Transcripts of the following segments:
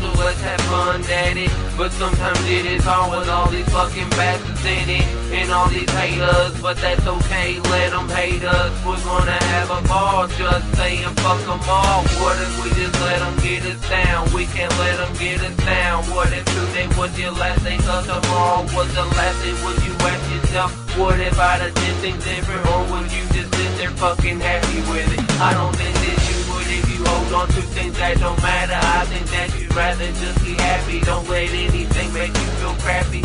so let's have fun, daddy. But sometimes it is hard with all these fucking bastards in it, and all these haters, but that's okay, let them hate us. We're gonna have a ball, just saying fuck them all. What if we just let them get us down? We can't let them get us down. What if today was your last day, cause tomorrow was the last day? Would you ask yourself, what if I done did things different? Or would you just sit there fucking happy with it? I don't think that you would if you hold on to things that don't matter. I think that you'd rather just be happy. Don't let anything make you feel crappy.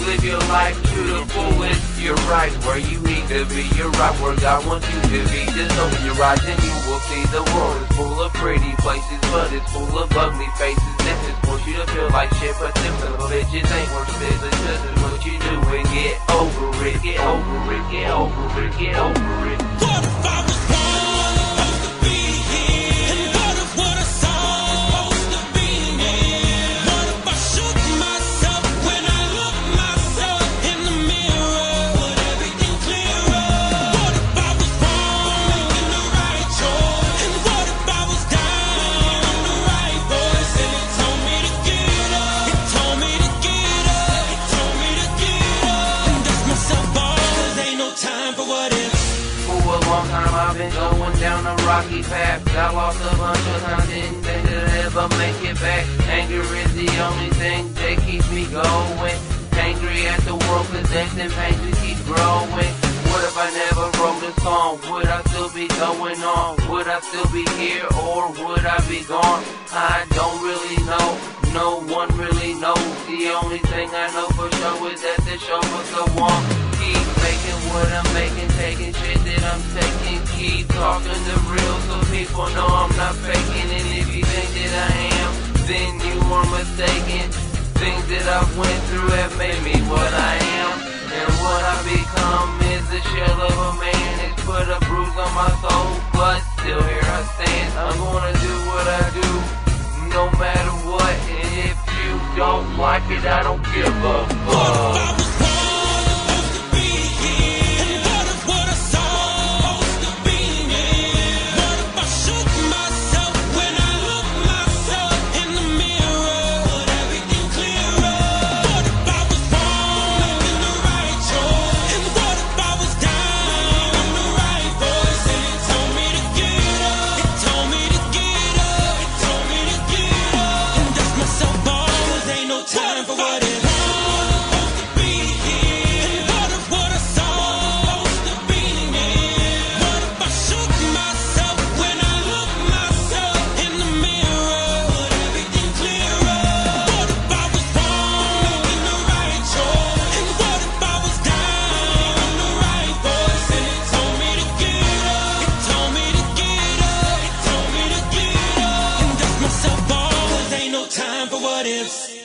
Live your life to the fullest. You're right where you need to be. You're right where God wants you to be. Just open your eyes and you will see the world is full of pretty places, but it's full of ugly faces. That just wants you to feel like shit, but them little bitches ain't worth it. It's just what you do and get over it. Get over it, get over it, get over it. What if I was born supposed to be here? And what if what I saw is supposed to be near? What if I shoot myself when I look myself in the mirror? Would everything clear up? What if I was wrong, making the right choice? And what if I was down, hearing the right voice? And it told me to get up, it told me to get up, it told me to get up. And dust myself off, 'cause ain't no time for what ifs. For a long time I've been going down a rocky path. Got lost a bunch of times, didn't think that I'd ever make it back. Anger is the only thing that keeps me going. Angry at the world, cause that's in pain to keep growing. What if I never wrote a song? Would I still be going on? Would I still be here or would I be gone? I don't really know. No one really knows. The only thing I know for sure is that the show must go on. Keep making what I'm making, taking shit that I'm taking. Keep talking the real so people know I'm not faking. And if you think that I am, then you are mistaken. Things that I've went through have made me what I am. And what I become is the shell of a man. It's put a bruise on my soul, but still here I stand. I'm gonna do what I do, no matter what. And if you don't like it, I don't give a fuck. Time for what if supposed to be here? And what if what I saw supposed to be near? What if I shook myself when I look myself in the mirror? Would everything clear up? What if I was wrong, making the right choice? And what if I was down, hearing the right voice? And it told me to get up, it told me to get up, it told me to get up. And dust myself off, 'cause ain't no time for what ifs.